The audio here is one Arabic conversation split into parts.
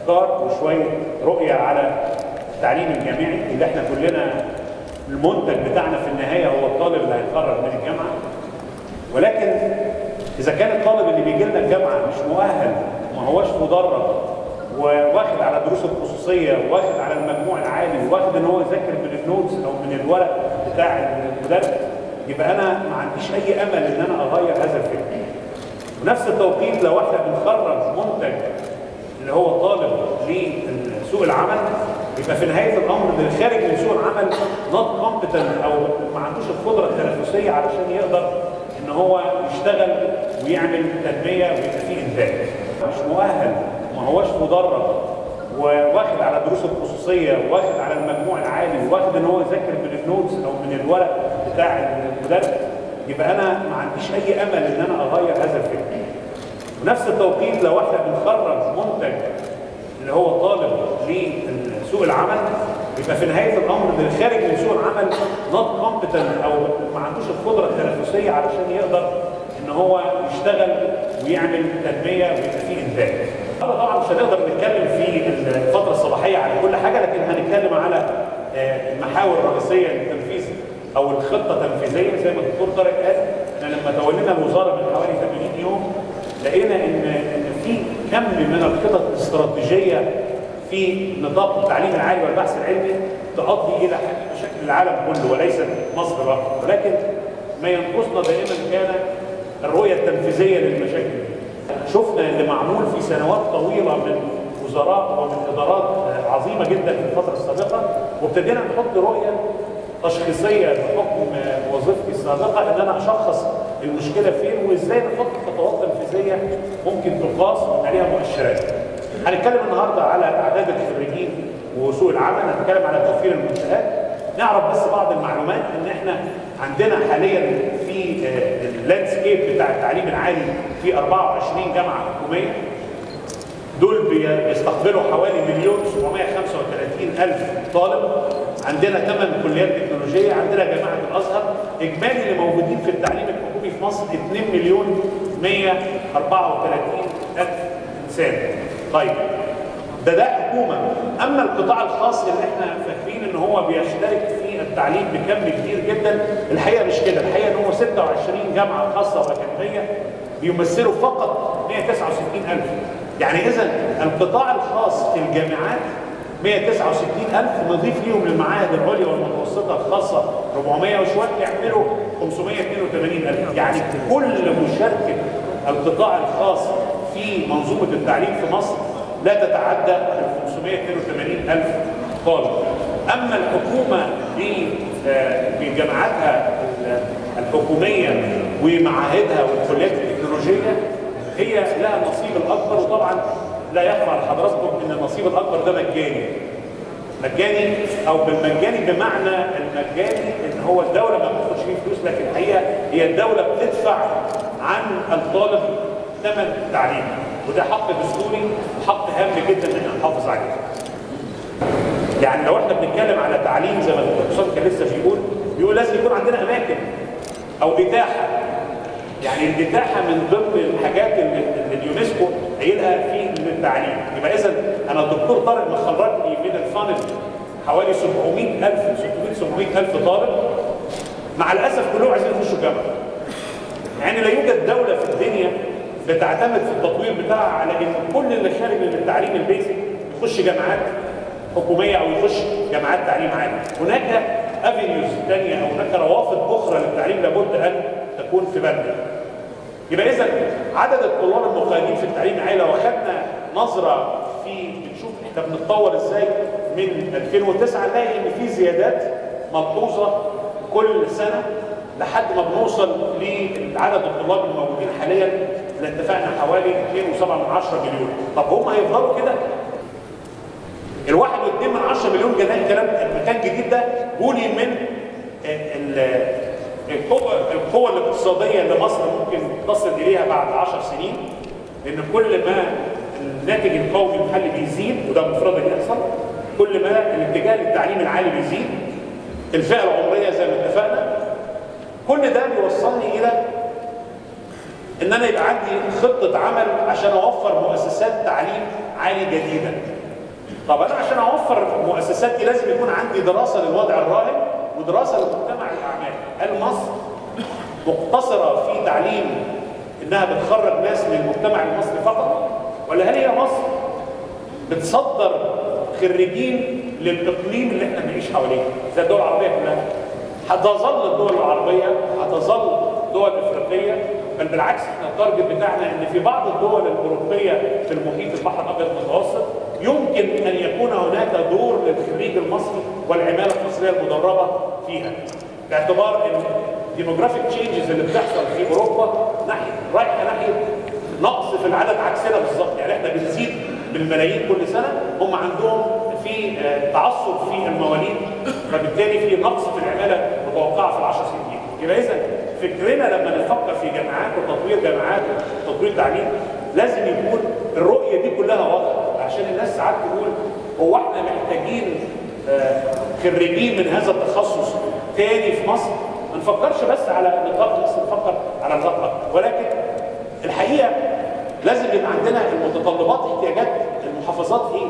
افكار وشويه رؤيه على التعليم الجامعي اللي احنا كلنا المنتج بتاعنا في النهايه هو الطالب اللي هيتخرج من الجامعه. ولكن اذا كان الطالب اللي بيجي لنا الجامعه مش مؤهل وما هوش مدرب وواخد على الدروس الخصوصيه وواخد على المجموع العالي وواخد ان هو يذاكر من النوتس او من الورق بتاع المدرس، يبقى انا ما عنديش اي امل ان انا اغير هذا الفكر. ونفس التوقيت لو احنا بنخرج منتج اللي هو طالب لسوق العمل، يبقى في نهايه الامر اللي خارج من سوق العمل نوت كومبتنت او ما عندوش القدره التنافسيه علشان يقدر ان هو يشتغل ويعمل تنميه ويبقى فيه انتاج. مش مؤهل وما هوش مدرب وواخد على الدروس الخصوصيه وواخد على المجموع العالي وواخد ان هو يذاكر من النوتس او من الورق بتاع المدرس، يبقى انا ما عنديش اي امل ان انا اغير هذا الفكر. ونفس التوقيت لو احنا بنخرج منتج اللي هو طالب لسوق العمل، يبقى في نهايه الامر اللي خارج من سوق العمل نوت كومبتنت او ما عندوش القدره التنافسيه علشان يقدر ان هو يشتغل ويعمل تنميه ويبقى فيه انتاج. طبعا مش هنقدر نتكلم في الفتره الصباحيه على كل حاجه، لكن هنتكلم على المحاور الرئيسيه للتنفيذ او الخطه التنفيذيه. زي ما الدكتور طارق قال، احنا لما تولينا الوزاره من حوالي 80 يوم لقينا ان في كم من الخطط الاستراتيجيه في نطاق التعليم العالي والبحث العلمي تؤدي الى حل مشاكل العالم كله وليست مصر فقط، ولكن ما ينقصنا دائما كان الرؤيه التنفيذيه للمشاكل دي. شفنا اللي معمول في سنوات طويله من وزارات ومن ادارات عظيمه جدا في الفتره السابقه، وابتدينا نحط رؤيه تشخيصيه بحكم وظيفتي السابقه ان انا اشخص المشكله فين وازاي نحط خطوات تنفيذيه ممكن تقاس عليها مؤشرات. هنتكلم النهارده على اعداد الخريجين وسوق العمل، هنتكلم على توفير المنشآت. نعرف بس بعض المعلومات ان احنا عندنا حاليا في اللاندسكيب بتاع التعليم العالي في 24 جامعه حكوميه. دول بيستقبلوا حوالي 1,735,000 طالب. عندنا 8 كليات تكنولوجيه، عندنا جامعه الازهر. اجمالي اللي موجودين في التعليم الحكومي في مصر 2,134,000 انسان. طيب ده حكومه. اما القطاع الخاص اللي احنا فاكرين ان هو بيشترك في التعليم بكم كبير جدا، الحقيقه مش كده. الحقيقه ان هو 26 جامعه خاصه واكاديميه بيمثلوا فقط 169,000. يعني اذا القطاع الخاص في الجامعات 169,000، نضيف ليهم المعاهد العليا والمتوسطه الخاصه 400 وشويه يعملوا 582,000. يعني كل مشاركه القطاع الخاص في منظومه التعليم في مصر لا تتعدى 582,000 طالب. اما الحكومه بجامعاتها الحكوميه ومعاهدها والكليات التكنولوجيه هي لها النصيب الاكبر. وطبعا لا يخفى على حضراتكم ان النصيب الاكبر ده مجاني او بالمجاني بمعنى المجاني ان هو الدوله ما بتاخدش فيه فلوس، لكن الحقيقه هي الدوله بتدفع عن الطالب ثمن التعليم، وده حق دستوري وحق هام جدا ان احنا نحافظ عليه. يعني لو احنا بنتكلم على تعليم زي ما الدكتور حسام كان لسه بيقول لازم يكون عندنا اماكن او اتاحه. يعني الاتاحه من ضمن الحاجات اللي اليونسكو قايلها في التعليم. يبقى اذا انا الدكتور طارق مخرجني من الفانل حوالي 700,000 طالب، مع الاسف كلهم عايزين يخشوا جامعه. يعني لا يوجد دوله في الدنيا بتعتمد في التطوير بتاعها على ان كل اللي خارج من التعليم البيزك يخش جامعات حكوميه او يخش جامعات تعليم عالي. هناك افينيوز ثانيه او هناك روافد اخرى للتعليم لابد ان تكون في بالنا. يبقى اذا عدد الطلاب المقيمين في التعليم العالي لو اخذنا نظره بنشوف احنا بنتطور ازاي من 2009 نلاقي ان في زيادات ملحوظه كل سنه لحد ما بنوصل لعدد الطلاب الموجودين حاليا اللي اتفقنا حوالي 2.7 مليون. طب هم هيفضلوا كده؟ ال1.2 مليون كلام المكان الجديد ده بني من القوة الاقتصادية اللي مصر ممكن تصل إليها بعد 10 سنين، لأن كل ما الناتج القومي المحلي بيزيد، وده مفروض يحصل، كل ما الاتجاه للتعليم العالي بيزيد، الفئة العمرية زي ما اتفقنا، كل ده بيوصلني إلى إن أنا يبقى عندي خطة عمل عشان أوفر مؤسسات تعليم عالي جديدة. طب انا عشان اوفر المؤسسات دي لازم يكون عندي دراسه للوضع الراهن ودراسه لمجتمع الاعمال. هل مصر مقتصره في تعليم انها بتخرج ناس من المجتمع المصري فقط؟ ولا هل هي مصر بتصدر خريجين للاقليم اللي احنا بنعيش حواليه زي الدول العربيه كلها؟ هتظل الدول العربيه، هتظل دول افريقيه، بل بالعكس احنا التارجت بتاعنا ان في بعض الدول الاوروبيه في المحيط البحر الابيض المتوسط يمكن ان يكون هناك دور للخريج المصري والعماله المصريه المدربه فيها، باعتبار ان الديموغرافيك تشينجز اللي بتحصل في اوروبا رايحه ناحيه نقص في العدد عكسنا بالظبط. يعني احنا بنزيد بالملايين كل سنه، هم عندهم في تعثر في المواليد، فبالتالي في نقص في العماله متوقعه في ال10 سنين. يبقى اذا فكرنا لما نفكر في جامعات وتطوير جامعات وتطوير تعليم لازم يكون الرؤيه دي كلها واضحه، عشان الناس ساعات تقول هو احنا محتاجين خريجين من هذا التخصص تاني في مصر. ما نفكرش بس على نطاق مصر، نفكر على نطاق اكبر. ولكن الحقيقه لازم يبقى عندنا المتطلبات، احتياجات المحافظات ايه؟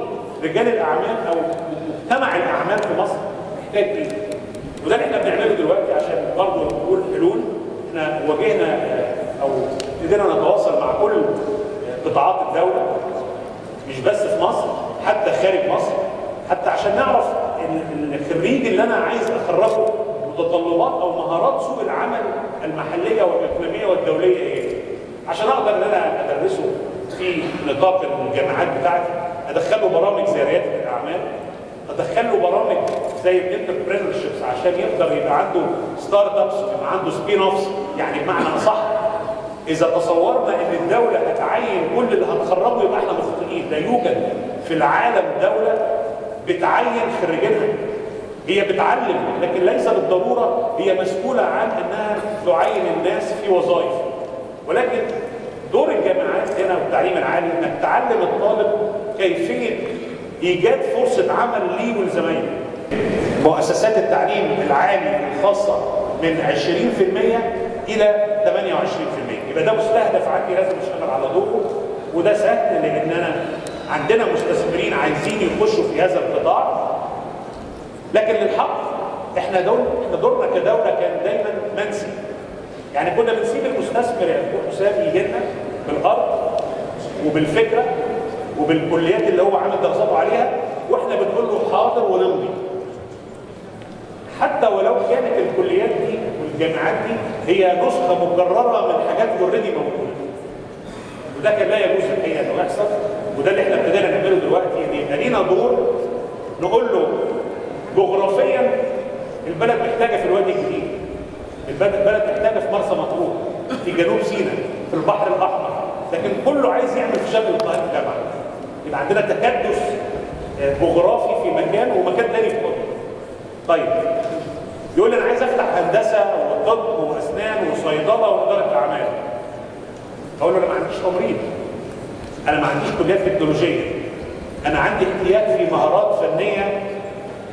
رجال الاعمال او مجتمع الاعمال في مصر محتاج ايه؟ وده اللي احنا بنعمله دلوقتي عشان برضه نقول حلول. احنا واجهنا او ابتدينا نتواصل مع كل قطاعات الدوله، مش بس في مصر، حتى خارج مصر، حتى عشان نعرف الخريج اللي انا عايز اخرجه متطلبات او مهارات سوق العمل المحليه والاقليميه والدوليه ايه؟ عشان اقدر ان انا ادرسه في نطاق الجامعات بتاعتي، ادخله برامج زي رياده الاعمال، ادخله برامج زي الانتربرينور شيبس عشان يقدر يبقى عنده ستارت ابس ويبقى عنده سبين اوفس. يعني بمعنى اصح اذا تصورنا ان الدوله هتعين كل اللي هتخرجه يبقى احنا مخطئين. لا يوجد في العالم دوله بتعين خريجينها، هي بتعلم لكن ليس بالضروره هي مسؤوله عن انها تعين الناس في وظائف. ولكن دور الجامعات هنا والتعليم العالي انك تعلم الطالب كيفيه ايجاد فرصه عمل ليه ولزمايله. مؤسسات التعليم العالي الخاصه من 20% الى 28%، يبقى ده مستهدف عندي لازم اشتغل على دوره. وده سهل لاننا عندنا مستثمرين عايزين يخشوا في هذا القطاع. لكن للحق احنا دورنا كدوله كان دايما منسي. يعني كنا بنسيب المستثمر يا دكتور حسام يجي لنا بالارض وبالفكره وبالكليات اللي هو عامل دراساته عليها، واحنا بنقول له حاضر ونمضي. حتى ولو كانت الكليات دي والجامعات دي هي نسخه مكرره من حاجات اوريدي موجوده. وده كان لا يجوز الحقيقه انه يحصل، وده اللي احنا ابتدينا نعمله دلوقتي، ان يبقى لينا دور نقول له جغرافيا البلد محتاجه في الوادي الجديد، البلد محتاجه في مرسى مطروح، في جنوب سيناء، في البحر الاحمر، لكن كله عايز يعمل في شبه القاهره الجامعه. يبقى عندنا تكدس جغرافي في مكان ومكان تاني في مصر. طيب يقول لي انا عايز افتح هندسه وطب واسنان وصيدله واداره اعمال. اقول له انا ما عنديش تمريض، انا ما عنديش كليات تكنولوجيه، انا عندي احتياج في مهارات فنيه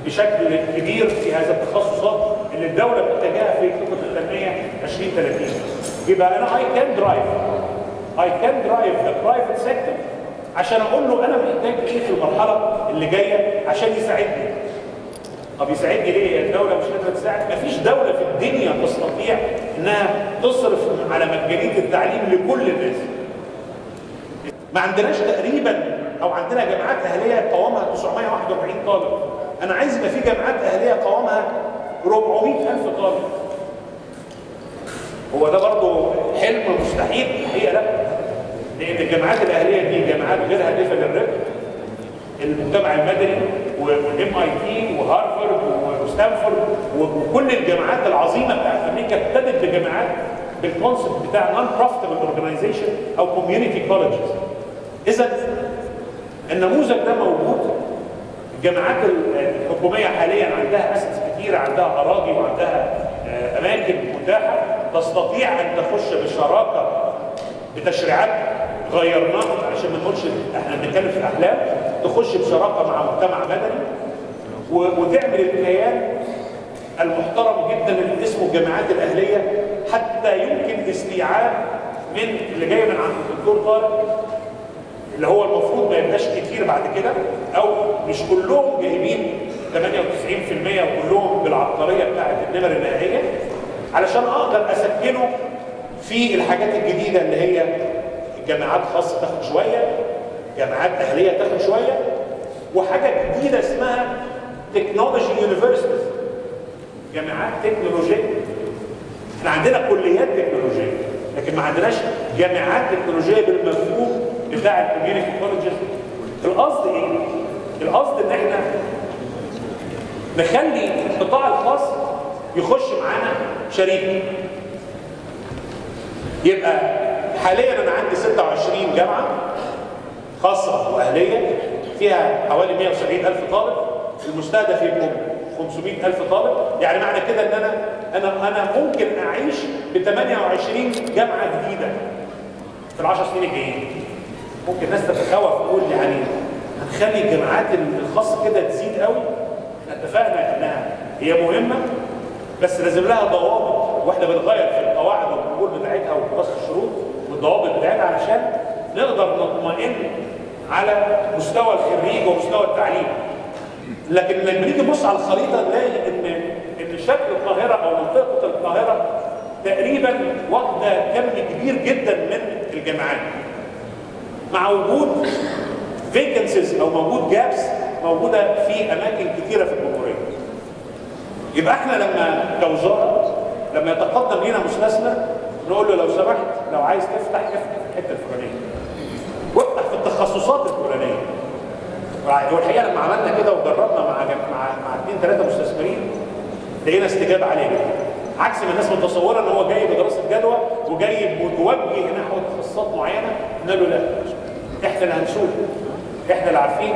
بشكل كبير في هذا التخصصات اللي الدوله محتاجاها في خطه التنميه 2030. يبقى انا I can drive the private sector عشان اقول له انا محتاج ايه في المرحله اللي جايه عشان يساعدني. طب يساعدني ليه؟ الدوله مش قادره تساعد؟ مفيش دوله في الدنيا تستطيع انها تصرف على مجانيه التعليم لكل الناس. ما عندناش تقريبا، او عندنا جامعات اهليه قوامها 941 طالب. انا عايز يبقى في جامعات اهليه قوامها 400,000 طالب. هو ده برضه حلم مستحيل؟ الحقيقه لا، لان الجامعات الاهليه دي جامعات غير هادفه للربح. المجتمع المدني والام اي تي وهارفارد وستانفورد وكل الجامعات العظيمه بتاعت امريكا ابتدت بجامعات بالكونسبت بتاع نون بروفيتبل اورجانيزيشن او كوميونتي كولجز. اذا النموذج ده موجود. الجامعات الحكوميه حاليا عندها اسس كتيره، عندها اراضي وعندها اماكن متاحه تستطيع ان تخش بشراكه بتشريعات غيرناها عشان ما نقولش احنا بنتكلم في احلام، تخش بشراكه مع مجتمع مدني وتعمل الكيان المحترم جدا اللي اسمه الجامعات الاهليه، حتى يمكن استيعاب من اللي جاي من عند الدكتور طارق اللي هو المفروض ما يبقاش كتير بعد كده، او مش كلهم جايبين 98% وكلهم بالعبقريه بتاعت النمر النهائيه، علشان اقدر اسكنه في الحاجات الجديده اللي هي جامعات خاصه تاخد شويه، جامعات اهليه تاخد شويه، وحاجه جديده اسمها تكنولوجي يونيفرسيتيز، جامعات تكنولوجيه. احنا عندنا كليات تكنولوجيه لكن ما عندناش جامعات تكنولوجيه بالمفهوم بتاع الكوميونتي كولجز. القصد ايه؟ القصد ان احنا نخلي القطاع الخاص يخش معانا شريك. يبقى حاليا انا عندي 26 جامعه خاصه واهليه فيها حوالي 170,000 طالب، المستهدف يبقوا 500,000 طالب. يعني معنى كده ان انا ممكن اعيش ب 28 جامعه جديده في ال10 سنين الجايين. ممكن الناس تتخوف تقول يعني هنخلي الجامعات الخاصه كده تزيد قوي. احنا اتفقنا انها هي مهمه بس لازم لها ضوابط، واحنا بنغير في القواعد والقبول بتاعتها ودراسه الشروط والضوابط بتاعتها علشان نقدر نطمئن على مستوى الخريج ومستوى التعليم. لكن لما نيجي نبص على الخريطه نلاقي ان شكل القاهره او منطقه القاهره تقريبا واخده كم كبير جدا من الجامعات، مع وجود فيكنسيز او موجود جابس موجوده في اماكن كثيره في الجمهوريه. يبقى احنا لما كوزاره لما يتقدم لنا مستثمر نقول له لو سمحت لو عايز تفتح افتح في الحته الفلانيه وافتح في التخصصات الفلانيه. والحقيقه لما عملنا كده وجربنا مع 2-3 مستثمرين لقينا استجابه عاليه جدا، عكس ما الناس متصوره ان هو جاي بدراسه جدوى وجاي متوجه نحو تخصصات معينه. قلنا له لا، احنا اللي هنسوق، احنا اللي عارفين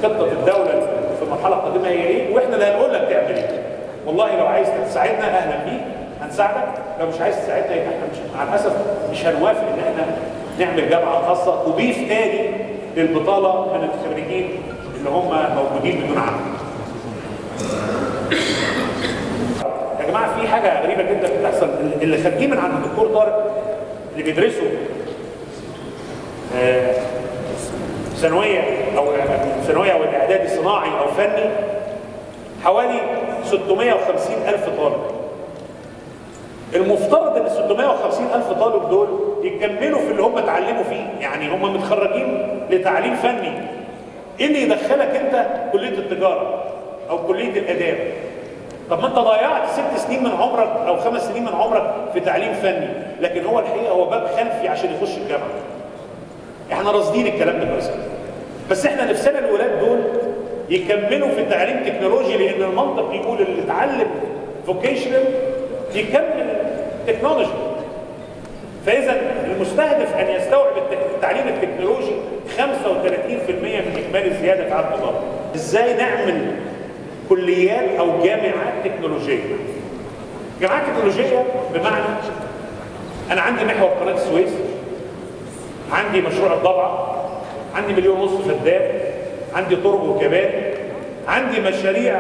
خطه الدوله في المرحله القادمه هي ايه، واحنا اللي هنقول لك تعمل ايه. والله لو عايز تساعدنا اهلا بيك هنساعدك، لو مش عايز تساعدنا يبقى احنا مع الاسف مش هنوافق ان احنا نعمل جامعه خاصه تضيف تاني للبطاله من الخريجين اللي هم موجودين بدون عمل. يا جماعه في حاجه غريبه جدا بتحصل، اللي خارجين من عند الدكتور طارق اللي بيدرسوا ثانويه او الاعدادي صناعي او فني حوالي 650,000 طالب. المفترض ان 650,000 طالب دول يكملوا في اللي هم اتعلموا فيه، يعني هم متخرجين لتعليم فني. ايه اللي يدخلك انت كليه التجاره او كليه الاداب؟ طب ما انت ضيعت 6 سنين من عمرك او 5 سنين من عمرك في تعليم فني، لكن هو الحقيقه هو باب خلفي عشان يخش الجامعه. احنا راصدين الكلام ده كويس، بس احنا نفسنا الولاد دول يكملوا في التعليم تكنولوجي، لان المنطق يقول اللي اتعلم فوكيشنال يكمل تكنولوجي. فاذا المستهدف ان يستوعب التعليم التكنولوجي 35% من اجمالي الزياده في عدد الطلبه. ازاي نعمل كليات او جامعات تكنولوجيه؟ جامعات تكنولوجيه بمعنى انا عندي محور قناه السويس، عندي مشروع الضبعه، عندي 1.5 مليون فدان، عندي طرق وكباري، عندي مشاريع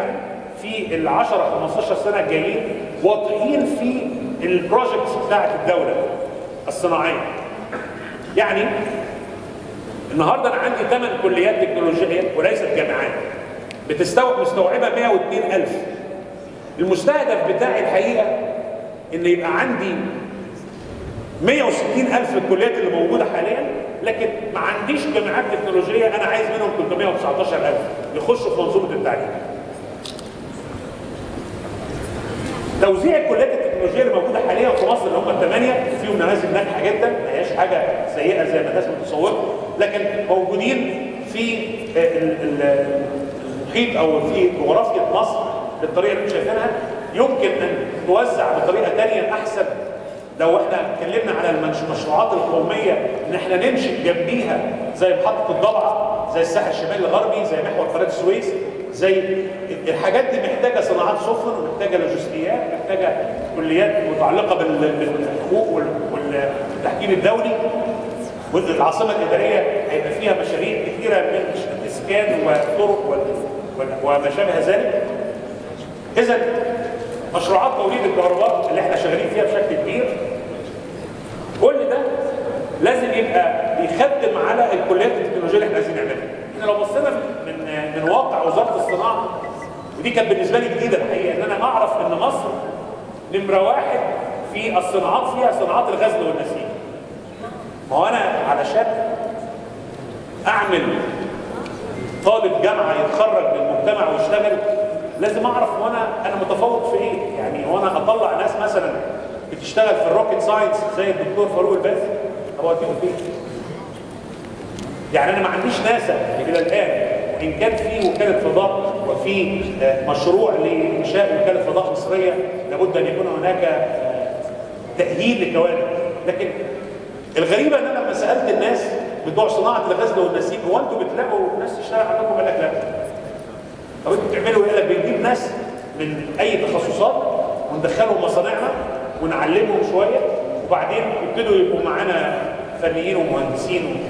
في ال10-15 سنه الجايين واضحين في البروجكتس بتاعت الدوله الصناعيه. يعني النهارده انا عندي 8 كليات تكنولوجيه وليست جامعات مستوعبه 102,000. المستهدف بتاعي الحقيقه ان يبقى عندي 160,000 الكليات اللي موجوده حاليا، لكن ما عنديش جامعات تكنولوجيه. انا عايز منهم 319,000 يخشوا في منظومه التعليم. توزيع الكليات التكنولوجيه اللي موجوده حاليا في مصر اللي هم ال8 فيهم نماذج ناجحه جدا، ما هياش حاجه سيئه زي ما الناس متصوره، لكن موجودين في المحيط او في جغرافيا مصر بالطريقه اللي انتم شايفينها. يمكن ان توزع بطريقه ثانيه احسن لو احنا اتكلمنا على المشروعات القوميه ان احنا نمشي جنبيها زي محطه الضبعه، زي الساحل الشمالي الغربي، زي محور قناه السويس، زي الحاجات دي محتاجه صناعات سفن ومحتاجه لوجستيات، محتاجه كليات متعلقه بالحقوق والتحكيم الدولي. والعاصمه الاداريه هيبقى فيها مشاريع كثيره من الاسكان والطرق وما شابه ذلك. اذا مشروعات توليد الكهرباء اللي احنا شغالين فيها بشكل كبير، كل ده لازم يبقى بيخدم على الكليات ودي كانت بالنسبه لي جديده الحقيقه، ان انا اعرف ان مصر نمره واحد في الصناعات، فيها صناعات الغزل والنسيج. ما هو انا علشان اعمل طالب جامعه يتخرج من المجتمع ويشتغل لازم اعرف انا متفوق في ايه. يعني وانا اطلع ناس مثلا بتشتغل في الروكيت ساينس زي الدكتور فاروق الباز، هو اديهم فين؟ يعني انا ما عنديش ناسا الى الان، وان كان في وكاله فضاء وفي مشروع لانشاء وكاله فضاء مصريه لابد ان يكون هناك تاهيل لكوادر. لكن الغريبه ان انا لما سالت الناس بتوع صناعه الغزل والنسيج، هو انتوا بتلاقوا ناس تشتغل عندكم؟ قال لك لا. طب انتوا بتعملوا ايه؟ قال لك بنجيب ناس من اي تخصصات وندخلهم مصانعنا ونعلمهم شويه وبعدين يبتدوا يبقوا معانا فنيين ومهندسين.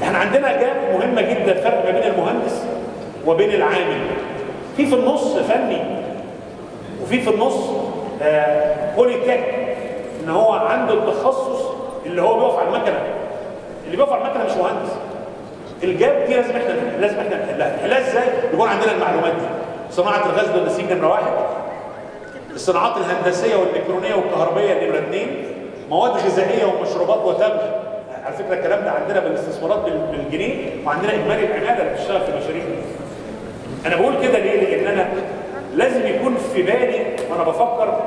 احنا عندنا جاب مهمه جدا، فرق ما بين المهندس وبين العامل. في النص فني وفي النص بولي تك، ان هو عنده التخصص اللي هو بيقف على المكنه. اللي بيقف على المكنه مش مهندس. الجاب دي لازم احنا نحلها ازاي؟ يكون عندنا المعلومات دي. صناعه الغزل والنسيج نمره واحد، الصناعات الهندسيه والالكترونيه والكهربائيه نمره اثنين، مواد غذائيه ومشروبات وتبغ. على فكره الكلام ده عندنا بالاستثمارات بالجنيه، وعندنا اجمالي العماله اللي بتشتغل في المشاريع. انا بقول كده ليه؟ لان انا لازم يكون في بالي وانا بفكر